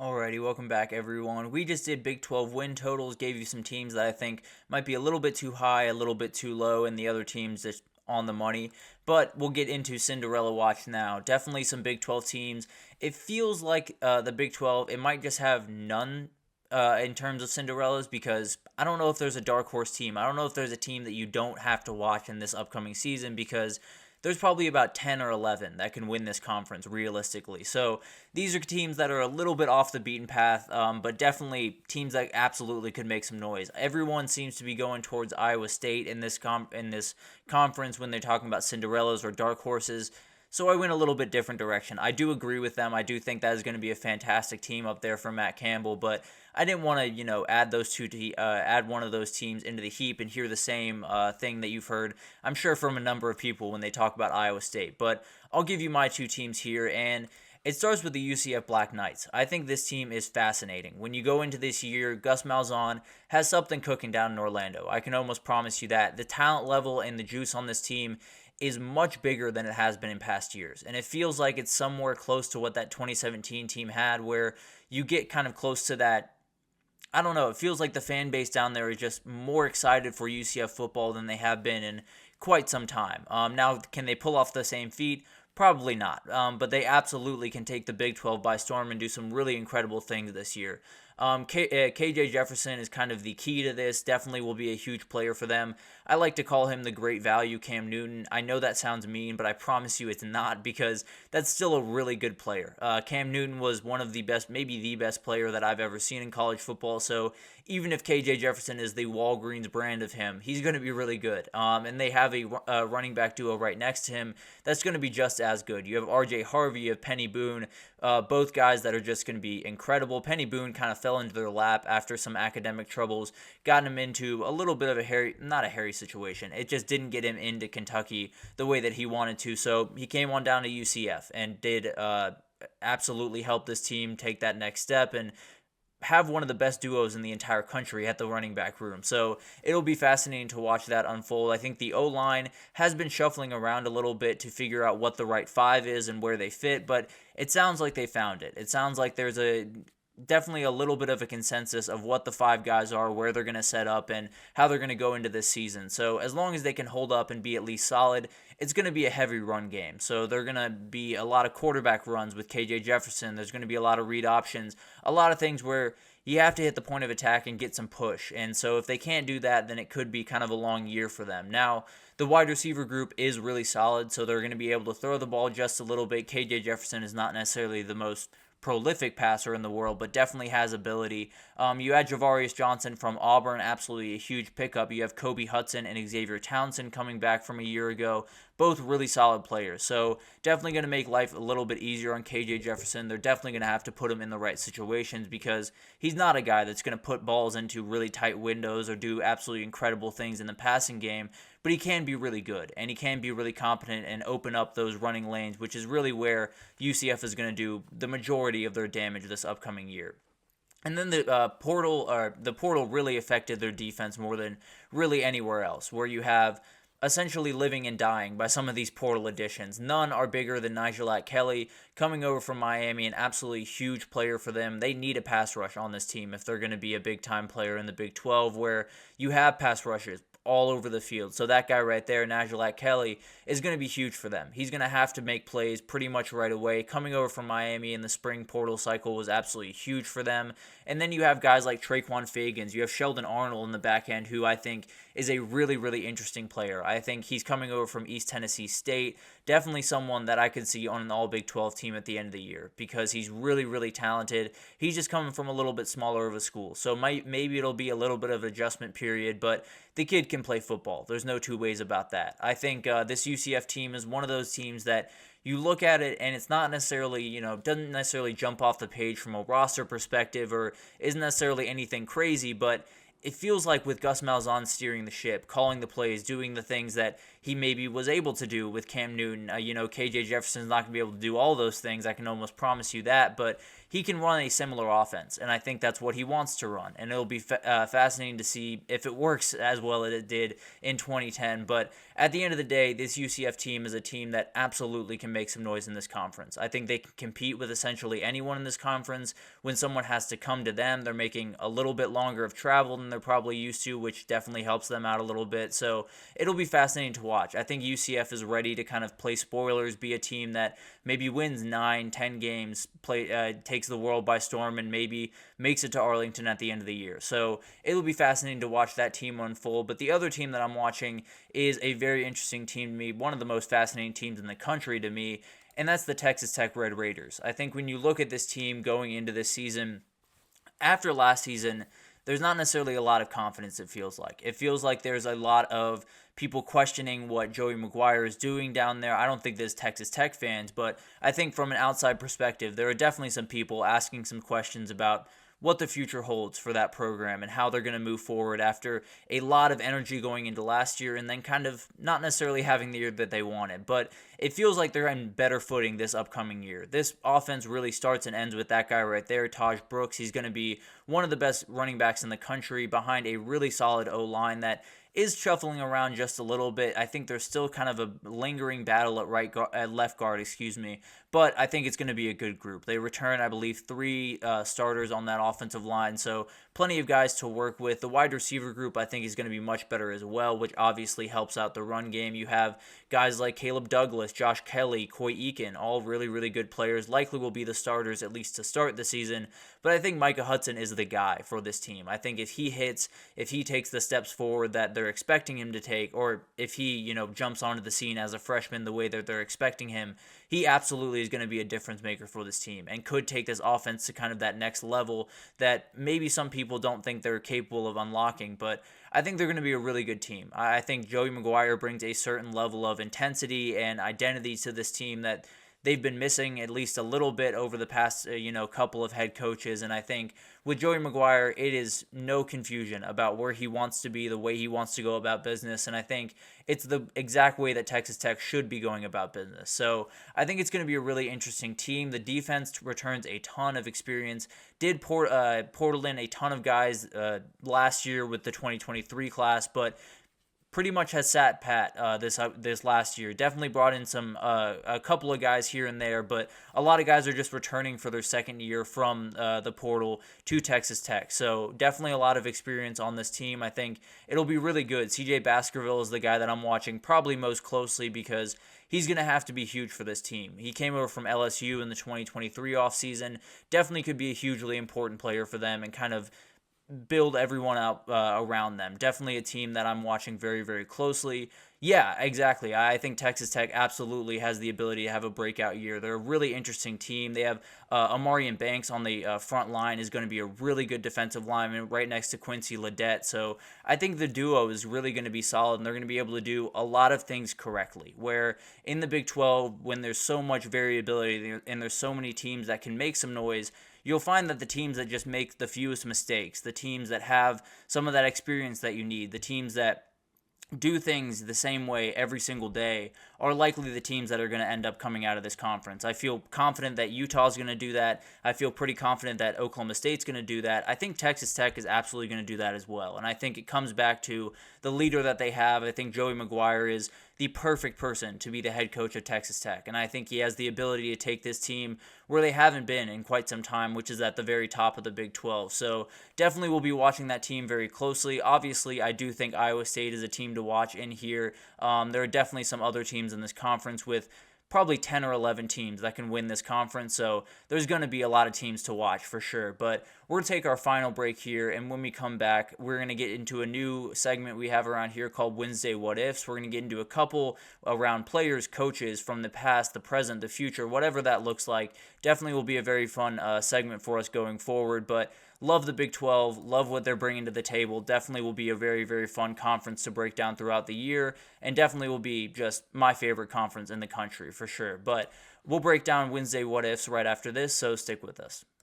Alrighty, welcome back everyone. We just did Big 12 win totals, gave you some teams that I think might be a little bit too high, a little bit too low, and the other teams just on the money. But we'll get into Cinderella watch now. Definitely some Big 12 teams. It feels like the Big 12, it might just have none in terms of Cinderellas because I don't know if there's a dark horse team. I don't know if there's a team that you don't have to watch in this upcoming season because there's probably about 10 or 11 that can win this conference realistically. So these are teams that are a little bit off the beaten path, but definitely teams that absolutely could make some noise. Everyone seems to be going towards Iowa State in this conference when they're talking about Cinderellas or dark horses. So I went a little bit different direction. I do agree with them. I do think that is going to be a fantastic team up there for Matt Campbell, but I didn't want to, add one of those teams into the heap and hear the same thing that you've heard, I'm sure, from a number of people when they talk about Iowa State. But I'll give you my two teams here, and it starts with the UCF Black Knights. I think this team is fascinating. When you go into this year, Gus Malzahn has something cooking down in Orlando. I can almost promise you that. The talent level and the juice on this team is much bigger than it has been in past years. And it feels like it's somewhere close to what that 2017 team had, where you get kind of close to that. I don't know. It feels like the fan base down there is just more excited for UCF football than they have been in quite some time. Now, can they pull off the same feat? Probably not. But they absolutely can take the Big 12 by storm and do some really incredible things this year. KJ Jefferson is kind of the key to this. Definitely will be a huge player for them. I like to call him the great value Cam Newton. I know that sounds mean, but I promise you it's not because that's still a really good player. Cam Newton was one of the best, maybe the best player that I've ever seen in college football. So even if KJ Jefferson is the Walgreens brand of him, he's going to be really good. And they have a running back duo right next to him that's going to be just as good. You have RJ Harvey, you have Penny Boone, both guys that are just going to be incredible. Penny Boone kind of fell into their lap after some academic troubles, got him into a little bit of not a hairy situation. It just didn't get him into Kentucky the way that he wanted to. So he came on down to UCF and did absolutely help this team take that next step and have one of the best duos in the entire country at the running back room. So it'll be fascinating to watch that unfold. I think the O-line has been shuffling around a little bit to figure out what the right five is and where they fit, but it sounds like they found it. It sounds like there's definitely a little bit of a consensus of what the five guys are, where they're going to set up, and how they're going to go into this season. So as long as they can hold up and be at least solid, it's going to be a heavy run game. So they're going to be a lot of quarterback runs with KJ Jefferson. There's going to be a lot of read options, a lot of things where you have to hit the point of attack and get some push. And so if they can't do that, then it could be kind of a long year for them. Now, the wide receiver group is really solid, so they're going to be able to throw the ball just a little bit. KJ Jefferson is not necessarily the most prolific passer in the world, but definitely has ability. You add Javarius Johnson from Auburn, absolutely a huge pickup. You have Kobe Hudson and Xavier Townsend coming back from a year ago, both really solid players. So definitely going to make life a little bit easier on KJ Jefferson. They're definitely going to have to put him in the right situations because he's not a guy that's going to put balls into really tight windows or do absolutely incredible things in the passing game, but he can be really good, and he can be really competent and open up those running lanes, which is really where UCF is going to do the majority of their damage this upcoming year. And then the portal really affected their defense more than really anywhere else, where you have essentially living and dying by some of these portal additions. None are bigger than Nigel Kelly coming over from Miami, an absolutely huge player for them. They need a pass rush on this team if they're going to be a big-time player in the Big 12, where you have pass rushers all over the field. So that guy right there, Nigel Kelly, is going to be huge for them. He's going to have to make plays pretty much right away. Coming over from Miami in the spring portal cycle was absolutely huge for them. And then you have guys like Traquan Fagans. You have Sheldon Arnold in the back end, who I think is a really, really interesting player. I think he's coming over from East Tennessee State. Definitely someone that I could see on an all Big 12 team at the end of the year because he's really, really talented. He's just coming from a little bit smaller of a school. So maybe it'll be a little bit of an adjustment period, but the kid can play football. There's no two ways about that. I think this UCF team is one of those teams that you look at it and it's not necessarily, doesn't necessarily jump off the page from a roster perspective or isn't necessarily anything crazy, but it feels like with Gus Malzahn steering the ship, calling the plays, doing the things that he maybe was able to do with Cam Newton. KJ Jefferson's not going to be able to do all those things. I can almost promise you that, but he can run a similar offense, and I think that's what he wants to run. And it'll be fascinating to see if it works as well as it did in 2010. But at the end of the day, this UCF team is a team that absolutely can make some noise in this conference. I think they can compete with essentially anyone in this conference. When someone has to come to them, they're making a little bit longer of travel than they're probably used to, which definitely helps them out a little bit. So it'll be fascinating to watch. I think UCF is ready to kind of play spoilers, be a team that maybe wins 9-10 games, takes the world by storm, and maybe makes it to Arlington at the end of the year. So it'll be fascinating to watch that team unfold. But the other team that I'm watching is a very interesting team to me, one of the most fascinating teams in the country to me, and that's the Texas Tech Red Raiders. I think when you look at this team going into this season, after last season, there's not necessarily a lot of confidence, it feels like. It feels like there's a lot of people questioning what Joey McGuire is doing down there. I don't think there's Texas Tech fans, but I think from an outside perspective, there are definitely some people asking some questions about what the future holds for that program and how they're going to move forward after a lot of energy going into last year and then kind of not necessarily having the year that they wanted. But it feels like they're in better footing this upcoming year. This offense really starts and ends with that guy right there, Taj Brooks. He's going to be one of the best running backs in the country behind a really solid O-line that is shuffling around just a little bit. I think there's still kind of a lingering battle at left guard, but I think it's going to be a good group. They return, I believe, 3 starters on that offensive line, so plenty of guys to work with. The wide receiver group, I think, is going to be much better as well, which obviously helps out the run game. You have guys like Caleb Douglas, Josh Kelly, Coy Eakin, all really, really good players. Likely will be the starters, at least to start the season, but I think Micah Hudson is the guy for this team. I think if he takes the steps forward that they're expecting him to take, or if he, jumps onto the scene as a freshman the way that they're expecting him, he absolutely is going to be a difference maker for this team and could take this offense to kind of that next level that maybe some people don't think they're capable of unlocking, but I think they're going to be a really good team. I think Joey McGuire brings a certain level of intensity and identity to this team that they've been missing at least a little bit over the past, couple of head coaches. And I think with Joey McGuire, it is no confusion about where he wants to be, the way he wants to go about business. And I think it's the exact way that Texas Tech should be going about business. So I think it's going to be a really interesting team. The defense returns a ton of experience, did portal in a ton of guys last year with the 2023 class, but pretty much has sat pat this last year. Definitely brought in a couple of guys here and there, but a lot of guys are just returning for their second year from the portal to Texas Tech. So definitely a lot of experience on this team. I think it'll be really good. CJ Baskerville is the guy that I'm watching probably most closely because he's going to have to be huge for this team. He came over from LSU in the 2023 offseason. Definitely could be a hugely important player for them and kind of build everyone out around them. Definitely a team that I'm watching very, very closely. Yeah, exactly. I think Texas Tech absolutely has the ability to have a breakout year. They're a really interesting team. They have Amarian Banks on the front line is going to be a really good defensive lineman right next to Quincy Ledette. So I think the duo is really going to be solid, and they're going to be able to do a lot of things correctly. Where in the Big 12, when there's so much variability and there's so many teams that can make some noise, you'll find that the teams that just make the fewest mistakes, the teams that have some of that experience that you need, the teams that do things the same way every single day are likely the teams that are going to end up coming out of this conference. I feel confident that Utah's going to do that. I feel pretty confident that Oklahoma State's going to do that. I think Texas Tech is absolutely going to do that as well. And I think it comes back to the leader that they have. I think Joey McGuire is the perfect person to be the head coach of Texas Tech. And I think he has the ability to take this team where they haven't been in quite some time, which is at the very top of the Big 12. So definitely we'll be watching that team very closely. Obviously, I do think Iowa State is a team to watch in here. There are definitely some other teams in this conference with probably 10 or 11 teams that can win this conference, so there's going to be a lot of teams to watch for sure. But we're going to take our final break here, and when we come back, we're going to get into a new segment we have around here called Wednesday What Ifs. We're going to get into a couple around players, coaches from the past, the present, the future, whatever that looks like. Definitely will be a very fun segment for us going forward, but love the Big 12, love what they're bringing to the table. Definitely will be a very, very fun conference to break down throughout the year, and definitely will be just my favorite conference in the country for sure. But we'll break down Wednesday What Ifs right after this, so stick with us.